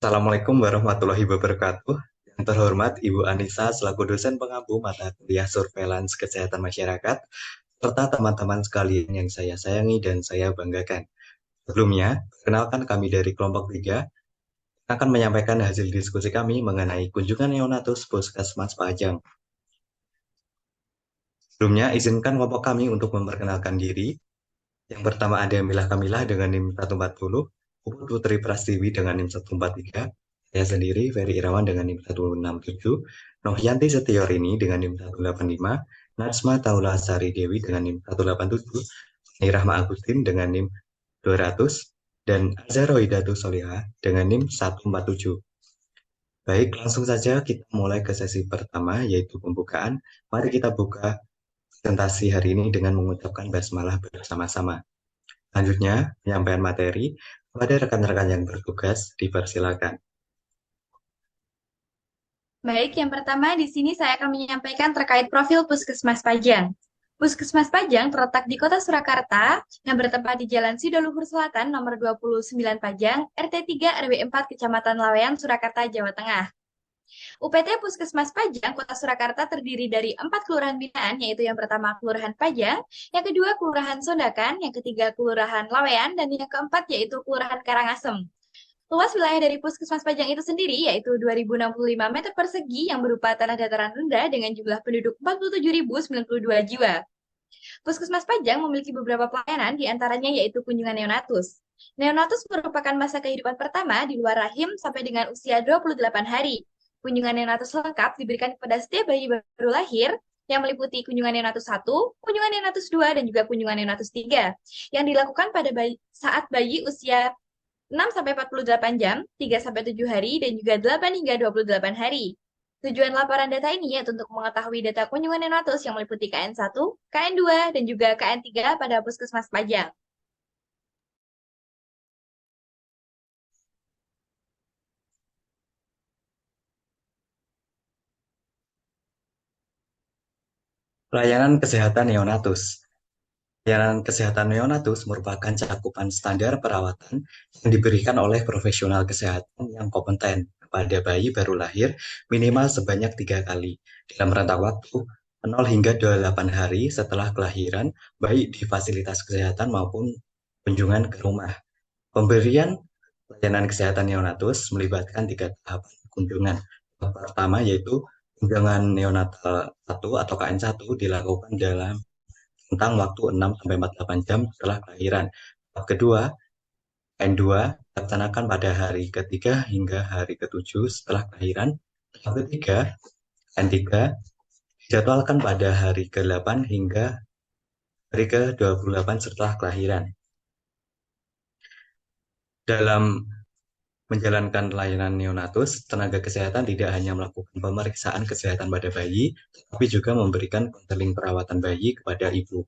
Assalamualaikum warahmatullahi wabarakatuh. Yang terhormat Ibu Anissa selaku dosen pengampu mata kuliah Surveillance Kesehatan Masyarakat, serta teman-teman sekalian yang saya sayangi dan saya banggakan. Sebelumnya, perkenalkan kami dari kelompok 3 akan menyampaikan hasil diskusi kami mengenai kunjungan neonatus Puskesmas Pajang. Sebelumnya, izinkan kelompok kami untuk memperkenalkan diri. Yang pertama ada Milah Kamilah dengan NIM 140, Puput Putri Prastiwi dengan NIM 143, saya sendiri Ferry Irawan dengan NIM 167, Nohyanti Setiorini dengan NIM 185, Natsma Taula Sari Dewi dengan NIM 187, Nirahma Agustin dengan NIM 200, dan Azhar Hidayatu Solihah dengan NIM 147. Baik, langsung saja kita mulai ke sesi pertama, yaitu pembukaan. Mari kita buka presentasi hari ini dengan mengucapkan basmalah bersama-sama. Selanjutnya, penyampaian materi kepada rekan-rekan yang bertugas, dipersilakan. Baik, yang pertama di sini saya akan menyampaikan terkait profil Puskesmas Pajang. Puskesmas Pajang terletak di Kota Surakarta yang bertempat di Jalan Sidoluhur Selatan nomor 29 Pajang, RT 3 RW 4 Kecamatan Lawean, Surakarta, Jawa Tengah. UPT Puskesmas Pajang Kota Surakarta terdiri dari 4 kelurahan binaan, yaitu yang pertama Kelurahan Pajang, yang kedua Kelurahan Sondakan, yang ketiga Kelurahan Lawean, dan yang keempat yaitu Kelurahan Karangasem. Luas wilayah dari Puskesmas Pajang itu sendiri yaitu 2.065 meter persegi yang berupa tanah dataran rendah dengan jumlah penduduk 47.092 jiwa. Puskesmas Pajang memiliki beberapa pelayanan, diantaranya yaitu kunjungan neonatus. Neonatus merupakan masa kehidupan pertama di luar rahim sampai dengan usia 28 hari. Kunjungan neonatus lengkap diberikan kepada setiap bayi baru lahir yang meliputi kunjungan neonatus 1, kunjungan neonatus 2, dan juga kunjungan neonatus 3 yang dilakukan pada saat bayi usia 6-48 jam, 3-7 hari, dan juga 8 hingga 28 hari. Tujuan laporan data ini yaitu untuk mengetahui data kunjungan neonatus yang meliputi KN1, KN2, dan juga KN3 pada Puskesmas Pajang. Pelayanan kesehatan neonatus. Pelayanan kesehatan neonatus merupakan cakupan standar perawatan yang diberikan oleh profesional kesehatan yang kompeten kepada bayi baru lahir minimal sebanyak 3 kali dalam rentang waktu 0 hingga 28 hari setelah kelahiran, baik di fasilitas kesehatan maupun kunjungan ke rumah. Pemberian pelayanan kesehatan neonatus melibatkan 3 tahapan kunjungan. Tahap pertama yaitu kunjungan neonatal 1 atau KN1 dilakukan dalam rentang waktu 6-48 jam setelah kelahiran. Tahap kedua, N2 dilaksanakan pada hari ketiga hingga hari ketujuh setelah kelahiran. Tahap ketiga, N3 dijadwalkan pada hari ke-8 hingga hari ke-28 setelah kelahiran. Dalam menjalankan layanan neonatus, tenaga kesehatan tidak hanya melakukan pemeriksaan kesehatan pada bayi, tapi juga memberikan konseling perawatan bayi kepada ibu.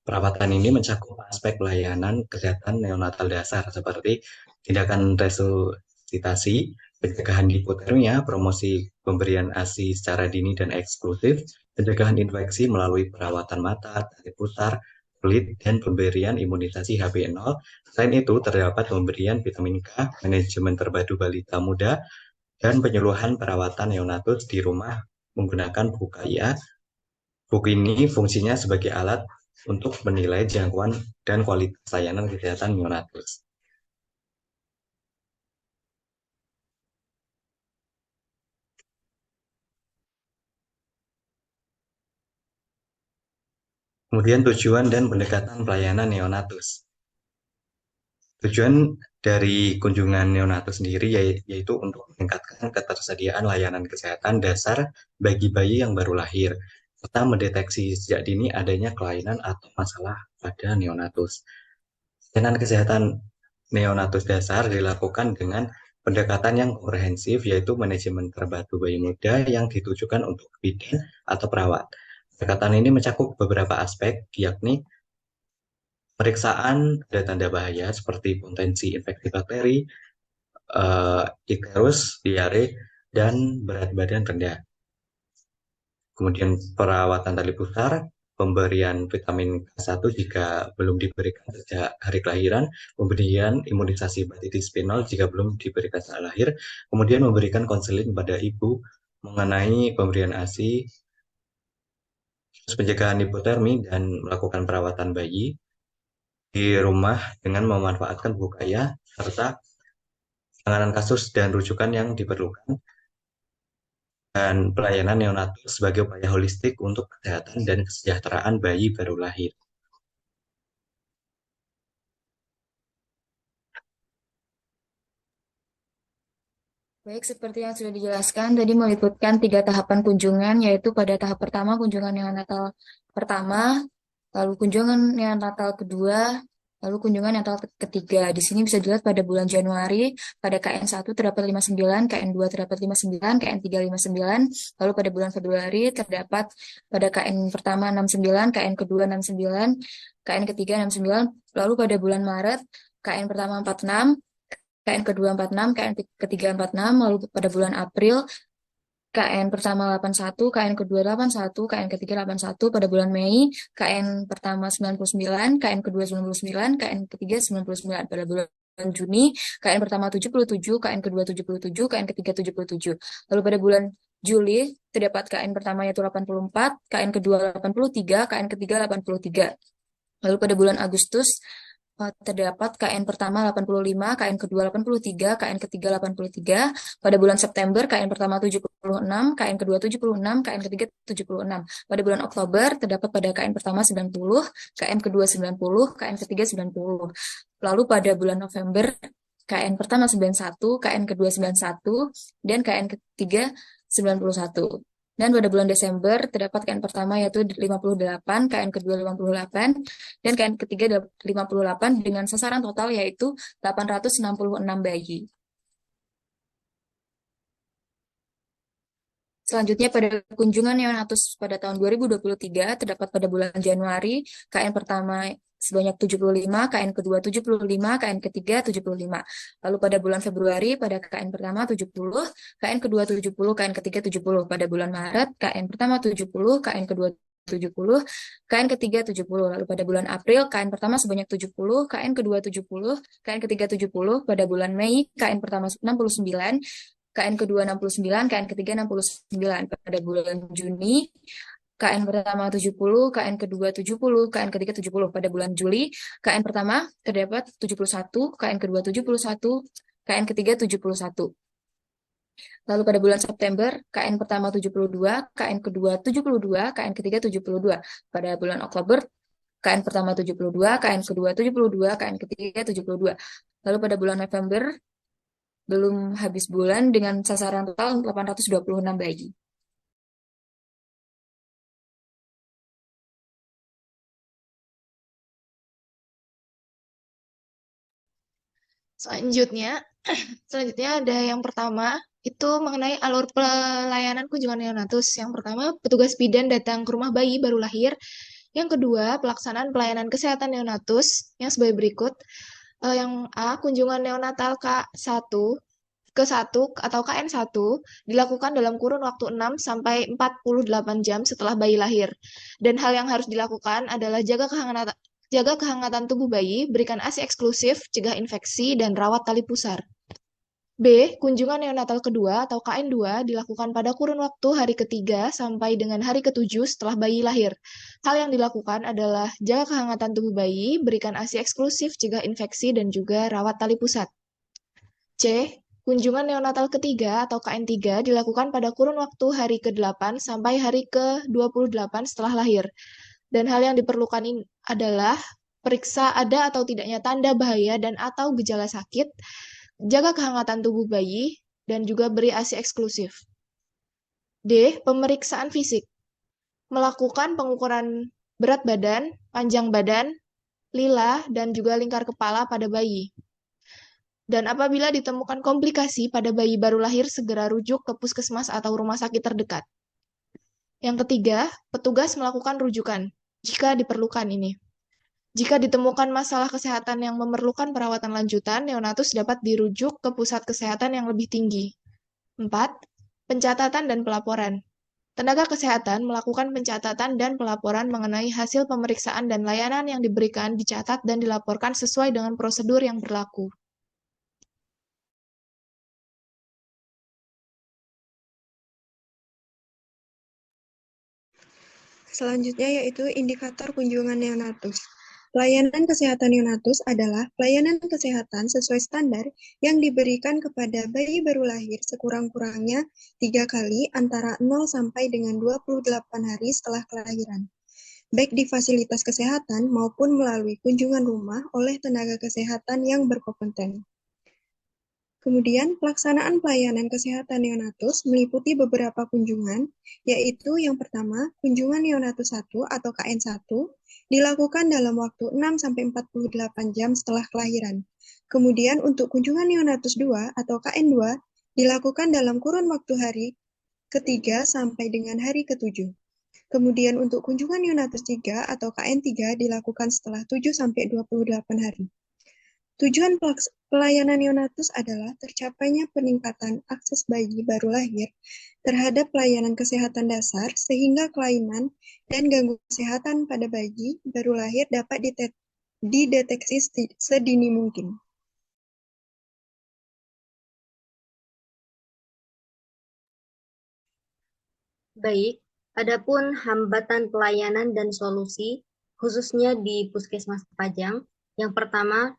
Perawatan ini mencakup aspek pelayanan kesehatan neonatal dasar seperti tindakan resusitasi, pencegahan hipotermia, promosi pemberian ASI secara dini dan eksklusif, pencegahan infeksi melalui perawatan mata, tarik pusar, kulit, dan pemberian imunisasi HB0. Selain itu, terdapat pemberian vitamin K, manajemen terpadu balita muda, dan penyuluhan perawatan neonatus di rumah menggunakan buku KIA. Buku ini fungsinya sebagai alat untuk menilai jangkauan dan kualitas layanan kesehatan neonatus. Kemudian tujuan dan pendekatan pelayanan neonatus. Tujuan dari kunjungan neonatus sendiri yaitu untuk meningkatkan ketersediaan layanan kesehatan dasar bagi bayi yang baru lahir, serta mendeteksi sejak dini adanya kelainan atau masalah pada neonatus. Layanan kesehatan neonatus dasar dilakukan dengan pendekatan yang komprehensif, yaitu manajemen terpadu bayi muda yang ditujukan untuk bidan atau perawat. Pendekatan ini mencakup beberapa aspek, yakni pemeriksaan tanda-tanda bahaya seperti potensi infeksi bakteri, ikterus, diare, dan berat badan rendah. Kemudian perawatan tali pusar, pemberian vitamin K1 jika belum diberikan sejak hari kelahiran, pemberian imunisasi hepatitis spinal jika belum diberikan saat lahir, kemudian memberikan konseling pada ibu mengenai pemberian ASI, terus pencegahan hipotermi, dan melakukan perawatan bayi di rumah dengan memanfaatkan buku kaya, serta penanganan kasus dan rujukan yang diperlukan, dan pelayanan neonatal sebagai upaya holistik untuk kesehatan dan kesejahteraan bayi baru lahir. Baik, seperti yang sudah dijelaskan, tadi meliputkan 3 tahapan kunjungan, yaitu pada tahap pertama kunjungan neonatal pertama, lalu kunjungan neonatal kedua, lalu kunjungan neonatal ketiga. Di sini bisa dilihat pada bulan Januari, pada KN1 terdapat 59, KN2 terdapat 59, KN3 59, lalu pada bulan Februari terdapat pada KN pertama 69, KN kedua 69, KN ketiga 69, lalu pada bulan Maret, KN pertama 46, KN kedua 46, KN ketiga 46, lalu pada bulan April KN pertama 81, KN kedua 81, KN ketiga 81, pada bulan Mei KN pertama 99, KN kedua 99, KN ketiga 99, pada bulan Juni KN pertama 77, KN kedua 77, KN ketiga 77. Lalu pada bulan Juli terdapat KN pertama yaitu 84, KN kedua 83, KN ketiga 83. Lalu pada bulan Agustus terdapat KN pertama 85, KN kedua 83, KN ketiga 83. Pada bulan September, KN pertama 76, KN kedua 76, KN ketiga 76. Pada bulan Oktober, terdapat pada KN pertama 90, KN kedua 90, KN ketiga 90. Lalu pada bulan November, KN pertama 91, KN kedua 91, dan KN ketiga 91. Dan pada bulan Desember terdapat KN pertama yaitu 58, KN kedua 58, dan KN ketiga 58 dengan sasaran total yaitu 866 bayi. Selanjutnya pada kunjungan neonatus pada tahun 2023 terdapat pada bulan Januari KN pertama sebanyak 75, KN kedua 75, KN ketiga 75. Lalu pada bulan Februari pada KN pertama 70, KN kedua 70, KN ketiga 70. Pada bulan Maret KN pertama 70, KN kedua 70, KN ketiga 70. Lalu pada bulan April KN pertama sebanyak 70, KN kedua 70, KN ketiga 70. Pada bulan Mei KN pertama 69, KN kedua 69, KN ketiga 69. Pada bulan Juni KN pertama 70, KN kedua 70, KN ketiga 70. Pada bulan Juli KN pertama terdapat 71, KN kedua 71, KN ketiga 71. Lalu pada bulan September KN pertama 72, KN kedua 72, KN ketiga 72. Pada bulan Oktober KN pertama 72, KN kedua 72, KN ketiga 72. Lalu pada bulan November belum habis bulan dengan sasaran total 826 bayi. Selanjutnya, selanjutnya ada yang pertama, itu mengenai alur pelayanan kunjungan neonatus. Yang pertama, petugas bidan datang ke rumah bayi baru lahir. Yang kedua, pelaksanaan pelayanan kesehatan neonatus yang sebagai berikut. Yang A, kunjungan neonatal K1 ke 1 atau KN1 dilakukan dalam kurun waktu 6 sampai 48 jam setelah bayi lahir. Dan hal yang harus dilakukan adalah jaga kehangatan tubuh bayi, berikan ASI eksklusif, cegah infeksi, dan rawat tali pusar. B. Kunjungan neonatal kedua atau KN2 dilakukan pada kurun waktu hari ketiga sampai dengan hari ketujuh setelah bayi lahir. Hal yang dilakukan adalah jaga kehangatan tubuh bayi, berikan ASI eksklusif, cegah infeksi, dan juga rawat tali pusat. C. Kunjungan neonatal ketiga atau KN3 dilakukan pada kurun waktu hari ke-8 sampai hari ke-28 setelah lahir. Dan hal yang diperlukan ini adalah periksa ada atau tidaknya tanda bahaya dan atau gejala sakit, jaga kehangatan tubuh bayi, dan juga beri ASI eksklusif. D. Pemeriksaan fisik. Melakukan pengukuran berat badan, panjang badan, lila, dan juga lingkar kepala pada bayi. Dan apabila ditemukan komplikasi pada bayi baru lahir, segera rujuk ke puskesmas atau rumah sakit terdekat. Yang ketiga, petugas melakukan rujukan jika diperlukan ini. Jika ditemukan masalah kesehatan yang memerlukan perawatan lanjutan, neonatus dapat dirujuk ke pusat kesehatan yang lebih tinggi. 4. Pencatatan dan pelaporan. Tenaga kesehatan melakukan pencatatan dan pelaporan mengenai hasil pemeriksaan dan layanan yang diberikan, dicatat dan dilaporkan sesuai dengan prosedur yang berlaku. Selanjutnya yaitu indikator kunjungan neonatus. Pelayanan kesehatan neonatus adalah pelayanan kesehatan sesuai standar yang diberikan kepada bayi baru lahir sekurang-kurangnya 3 kali antara 0 sampai dengan 28 hari setelah kelahiran, baik di fasilitas kesehatan maupun melalui kunjungan rumah oleh tenaga kesehatan yang berkompeten. Kemudian, pelaksanaan pelayanan kesehatan neonatus meliputi beberapa kunjungan, yaitu yang pertama, kunjungan neonatus 1 atau KN1 dilakukan dalam waktu 6-48 jam setelah kelahiran. Kemudian, untuk kunjungan neonatus 2 atau KN2 dilakukan dalam kurun waktu hari ketiga sampai dengan hari ketujuh. Kemudian, untuk kunjungan neonatus 3 atau KN3 dilakukan setelah 7-28 hari. Tujuan pelayanan neonatus adalah tercapainya peningkatan akses bayi baru lahir terhadap pelayanan kesehatan dasar sehingga kelainan dan gangguan kesehatan pada bayi baru lahir dapat dideteksi sedini mungkin. Baik, adapun hambatan pelayanan dan solusi, khususnya di Puskesmas Pajang, yang pertama,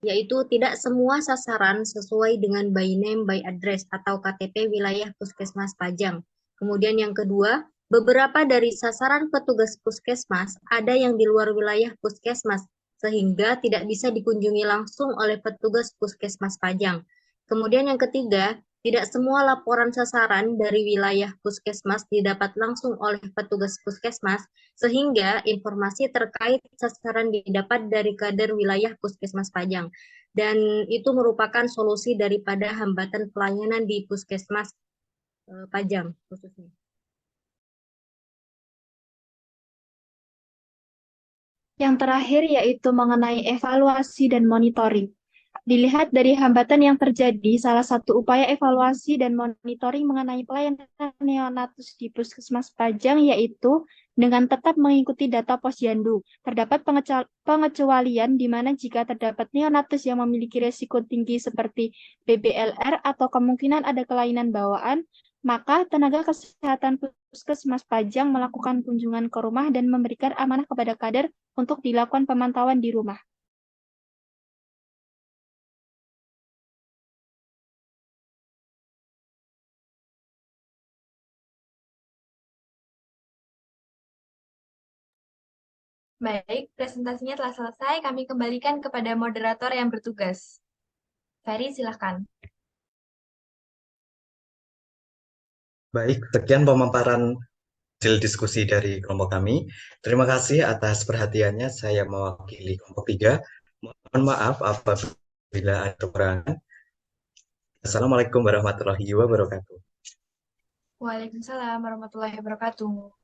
yaitu tidak semua sasaran sesuai dengan by name by address atau KTP wilayah Puskesmas Pajang. Kemudian yang kedua, beberapa dari sasaran petugas Puskesmas ada yang di luar wilayah Puskesmas, sehingga tidak bisa dikunjungi langsung oleh petugas Puskesmas Pajang. Kemudian yang ketiga, tidak semua laporan sasaran dari wilayah Puskesmas didapat langsung oleh petugas Puskesmas, sehingga informasi terkait sasaran didapat dari kader wilayah Puskesmas Pajang. Dan itu merupakan solusi daripada hambatan pelayanan di Puskesmas Pajang khususnya. Yang terakhir yaitu mengenai evaluasi dan monitoring. Dilihat dari hambatan yang terjadi, salah satu upaya evaluasi dan monitoring mengenai pelayanan neonatus di Puskesmas Pajang yaitu dengan tetap mengikuti data posyandu. Terdapat pengecualian di mana jika terdapat neonatus yang memiliki risiko tinggi seperti BBLR atau kemungkinan ada kelainan bawaan, maka tenaga kesehatan Puskesmas Pajang melakukan kunjungan ke rumah dan memberikan amanah kepada kader untuk dilakukan pemantauan di rumah. Baik, presentasinya telah selesai. Kami kembalikan kepada moderator yang bertugas. Ferry, silakan. Baik, sekian pemaparan hasil diskusi dari kelompok kami. Terima kasih atas perhatiannya. Saya mewakili kelompok 3. Mohon maaf apabila ada kekurangan. Assalamualaikum warahmatullahi wabarakatuh. Waalaikumsalam warahmatullahi wabarakatuh.